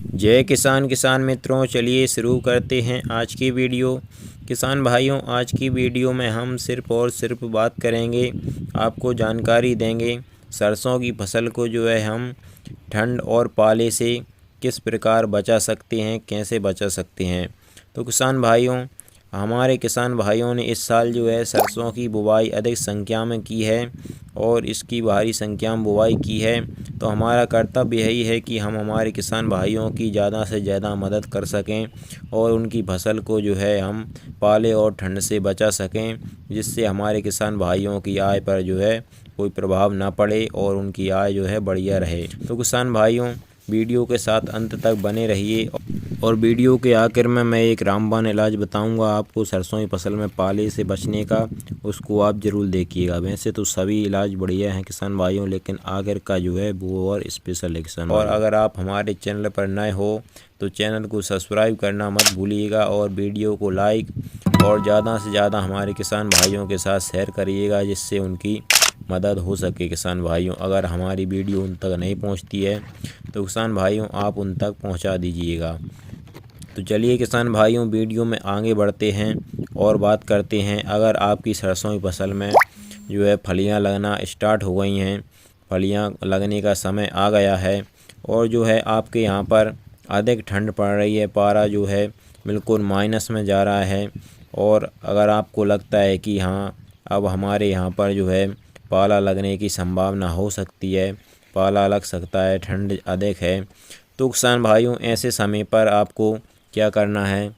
जय किसान किसान मित्रों, चलिए शुरू करते हैं आज की वीडियो। किसान भाइयों, आज की वीडियो में हम सिर्फ़ और सिर्फ बात करेंगे, आपको जानकारी देंगे सरसों की फसल को जो है हम ठंड और पाले से किस प्रकार बचा सकते हैं, कैसे बचा सकते हैं। तो किसान भाइयों, हमारे किसान भाइयों ने इस साल जो है सरसों की बुवाई अधिक संख्या में की है और इसकी भारी संख्या में बुवाई की है। तो हमारा कर्तव्य यही है कि हम हमारे किसान भाइयों की ज़्यादा से ज़्यादा मदद कर सकें और उनकी फसल को जो है हम पाले और ठंड से बचा सकें, जिससे हमारे किसान भाइयों की आय पर जो है कोई प्रभाव ना पड़े और उनकी आय जो है बढ़िया रहे। तो किसान भाइयों, वीडियो के साथ अंत तक बने रहिए और वीडियो के आखिर में मैं एक रामबाण इलाज बताऊंगा आपको सरसों की फसल में पाले से बचने का, उसको आप ज़रूर देखिएगा। वैसे तो सभी इलाज बढ़िया हैं किसान भाइयों, लेकिन आखिर का जो है वो और स्पेशल है किसान। और अगर आप हमारे चैनल पर नए हो तो चैनल को सब्सक्राइब करना मत भूलिएगा और वीडियो को लाइक और ज़्यादा से ज़्यादा हमारे किसान भाइयों के साथ शेयर करिएगा, जिससे उनकी मदद हो सके। किसान भाइयों, अगर हमारी वीडियो उन तक नहीं पहुंचती है तो किसान भाइयों आप उन तक पहुंचा दीजिएगा। तो चलिए किसान भाइयों, वीडियो में आगे बढ़ते हैं और बात करते हैं। अगर आपकी सरसों की फसल में जो है फलियां लगना स्टार्ट हो गई हैं, फलियां लगने का समय आ गया है और जो है आपके यहाँ पर अधिक ठंड पड़ रही है, पारा जो है बिल्कुल माइनस में जा रहा है, और अगर आपको लगता है कि हाँ अब हमारे यहाँ पर जो है पाला लगने की संभावना हो सकती है, पाला लग सकता है, ठंड अधिक है, तो किसान भाइयों ऐसे समय पर आपको क्या करना है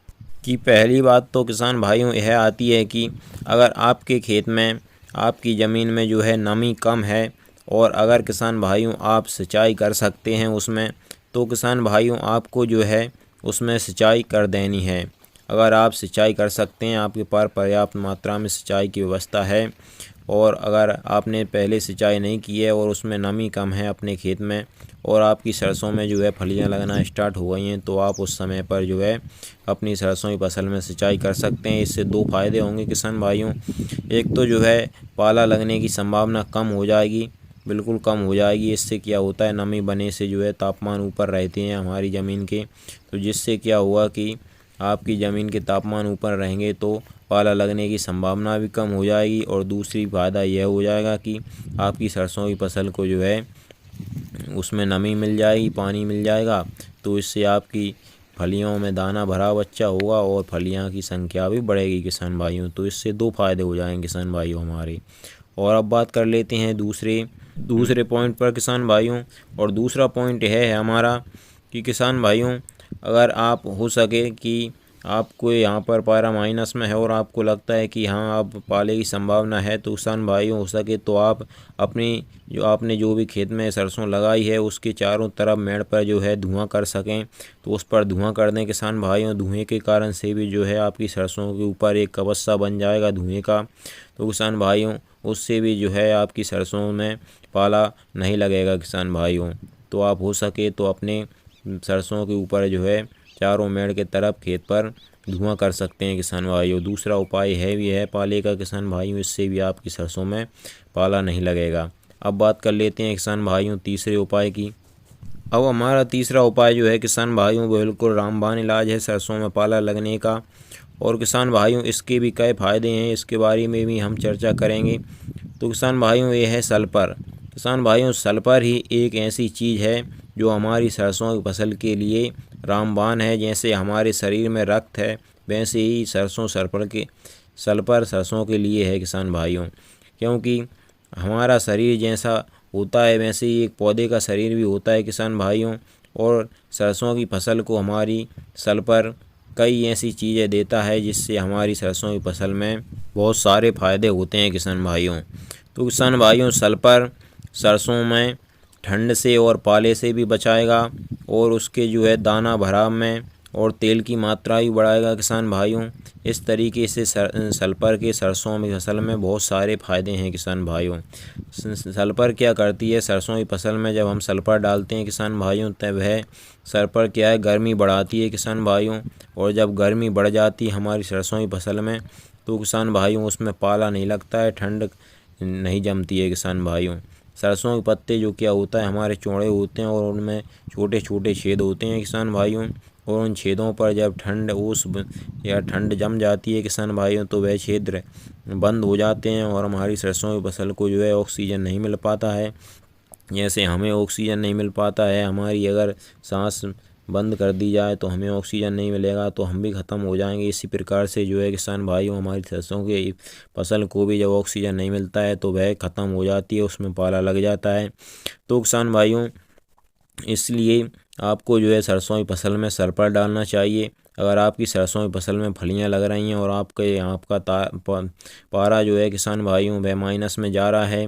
कि पहली बात तो किसान भाइयों यह आती है कि अगर आपके खेत में, आपकी ज़मीन में जो है नमी कम है और अगर किसान भाइयों आप सिंचाई कर सकते हैं उसमें, तो किसान भाइयों आपको जो है उसमें सिंचाई कर देनी है। अगर आप सिंचाई कर सकते हैं, आपके पास पर्याप्त मात्रा में सिंचाई की व्यवस्था है, और अगर आपने पहले सिंचाई नहीं की है और उसमें नमी कम है अपने खेत में और आपकी सरसों में जो है फलियां लगना स्टार्ट हो गई हैं, तो आप उस समय पर जो है अपनी सरसों की फसल में सिंचाई कर सकते हैं। इससे दो फायदे होंगे किसान भाइयों। एक तो जो है पाला लगने की संभावना कम हो जाएगी, बिल्कुल कम हो जाएगी। इससे क्या होता है, नमी बने से जो है तापमान ऊपर रहते हैं हमारी ज़मीन के, तो जिससे क्या हुआ कि आपकी ज़मीन के तापमान ऊपर रहेंगे तो पाला लगने की संभावना भी कम हो जाएगी। और दूसरी फ़ायदा यह हो जाएगा कि आपकी सरसों की फसल को जो है उसमें नमी मिल जाएगी, पानी मिल जाएगा, तो इससे आपकी फलियों में दाना भरा बच्चा होगा और फलियां की संख्या भी बढ़ेगी किसान भाइयों। तो इससे दो फायदे हो जाएंगे किसान भाइयों हमारे। और अब बात कर लेते हैं दूसरे पॉइंट पर किसान भाइयों। और दूसरा पॉइंट यह है हमारा कि किसान भाइयों, अगर आप हो सके कि आपको यहाँ पर पारा माइनस में है और आपको लगता है कि हाँ अब पाले की संभावना है, तो किसान भाइयों हो सके तो आप अपनी आपने जो भी खेत में सरसों लगाई है उसके चारों तरफ मेड़ पर जो है धुआं कर सकें, तो उस पर धुआं कर दें किसान भाइयों। धुएं के कारण से भी जो है आपकी सरसों के ऊपर एक कवच सा बन जाएगा धुएं का, तो किसान भाइयों उससे भी जो है आपकी सरसों में पाला नहीं लगेगा किसान भाइयों। तो आप हो सके तो अपने सरसों के ऊपर जो है चारों मेड़ के तरफ खेत पर धुआं कर सकते हैं किसान भाइयों। दूसरा उपाय है भी है पाले का किसान भाइयों, इससे भी आपकी सरसों में पाला नहीं लगेगा। अब बात कर लेते हैं किसान भाइयों तीसरे उपाय की। अब हमारा तीसरा उपाय जो है किसान भाइयों बिल्कुल रामबाण इलाज है सरसों में पाला लगने का। और किसान भाइयों इसके भी कई फ़ायदे हैं, इसके बारे में भी हम चर्चा करेंगे। तो किसान भाइयों ये है सल्फर। किसान भाइयों सल्फर ही एक ऐसी चीज़ है जो हमारी सरसों की फसल के लिए रामबाण है। जैसे हमारे शरीर में रक्त है, वैसे ही सल्फर सरसों के लिए है किसान भाइयों। क्योंकि हमारा शरीर जैसा होता है वैसे ही एक पौधे का शरीर भी होता है किसान भाइयों। और सरसों की फसल को हमारी सल्फर कई ऐसी चीज़ें देता है जिससे हमारी सरसों की फसल में बहुत सारे फ़ायदे होते हैं किसान भाइयों। तो किसान भाइयों सल्फर सरसों में ठंड से और पाले से भी बचाएगा और उसके जो है दाना भराव में और तेल की मात्रा भी बढ़ाएगा किसान भाइयों। इस तरीके से सल्फर के सरसों में फसल में बहुत सारे फ़ायदे हैं किसान भाइयों। सल्फर क्या करती है सरसों की फसल में, जब हम सल्फर डालते हैं किसान भाइयों तब वह सल्फर क्या है गर्मी बढ़ाती है किसान भाइयों। और जब गर्मी बढ़ जाती है हमारी सरसों की फसल में तो किसान भाइयों उसमें पाला नहीं लगता है, ठंड नहीं जमती है किसान भाइयों। सरसों के पत्ते जो क्या होता है हमारे चौड़े होते हैं और उनमें छोटे छोटे छेद होते हैं किसान भाइयों, और उन छेदों पर जब ठंड ओस या ठंड जम जाती है किसान भाइयों तो वह छेद बंद हो जाते हैं और हमारी सरसों की फसल को जो है ऑक्सीजन नहीं मिल पाता है। जैसे हमें ऑक्सीजन नहीं मिल पाता है, हमारी अगर सांस बंद कर दी जाए तो हमें ऑक्सीजन नहीं मिलेगा तो हम भी ख़त्म हो जाएंगे। इसी प्रकार से जो है किसान भाइयों हमारी सरसों की फसल को भी जब ऑक्सीजन नहीं मिलता है तो वह ख़त्म हो जाती है, उसमें पाला लग जाता है। तो किसान भाइयों इसलिए आपको जो है सरसों की फसल में सल्फर डालना चाहिए। अगर आपकी सरसों की फसल में फलियां लग रही हैं और आपका पारा जो है किसान भाइयों वह माइनस में जा रहा है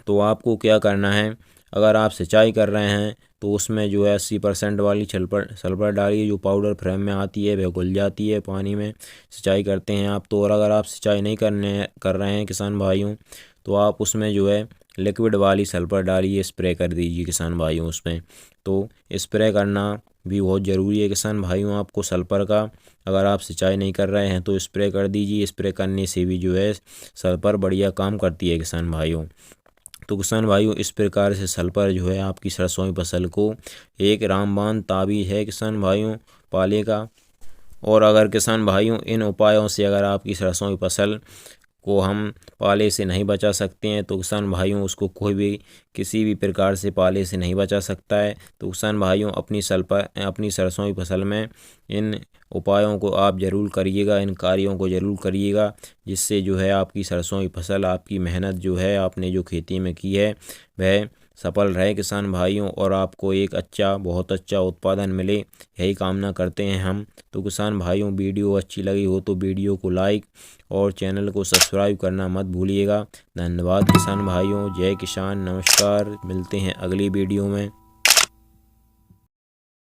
तो आपको क्या करना है, अगर आप सिंचाई कर रहे हैं तो उसमें जो है 80% वाली सल्फर डालिए, जो पाउडर फ्रेम में आती है वह घुल जाती है पानी में सिंचाई करते हैं आप तो। और अगर आप सिंचाई नहीं कर रहे हैं किसान भाइयों तो आप उसमें जो है लिक्विड वाली सल्फर डालिए, स्प्रे कर दीजिए किसान भाइयों उसमें। तो स्प्रे करना भी बहुत ज़रूरी है किसान भाइयों आपको सल्फर का। अगर आप सिंचाई नहीं कर रहे हैं तो स्प्रे कर दीजिए, स्प्रे करने से भी जो है सल्फर बढ़िया काम करती है किसान भाइयों। तो किसान भाइयों इस प्रकार से सल्फर जो है आपकी सरसों की फसल को एक रामबाण ताबीज़ है किसान भाइयों पाले का। और अगर किसान भाइयों इन उपायों से अगर आपकी सरसों की फसल को हम पाले से नहीं बचा सकते हैं तो किसान भाइयों उसको कोई भी किसी भी प्रकार से पाले से नहीं बचा सकता है। तो किसान भाइयों अपनी सरसों की फसल में इन उपायों को आप ज़रूर करिएगा, इन कार्यों को ज़रूर करिएगा, जिससे जो है आपकी सरसों की फसल, आपकी मेहनत जो है आपने जो खेती में की है वह सफल रहे किसान भाइयों और आपको एक बहुत अच्छा उत्पादन मिले, यही कामना करते हैं हम। तो किसान भाइयों वीडियो अच्छी लगी हो तो वीडियो को लाइक और चैनल को सब्सक्राइब करना मत भूलिएगा। धन्यवाद किसान भाइयों, जय किसान, नमस्कार, मिलते हैं अगली वीडियो में।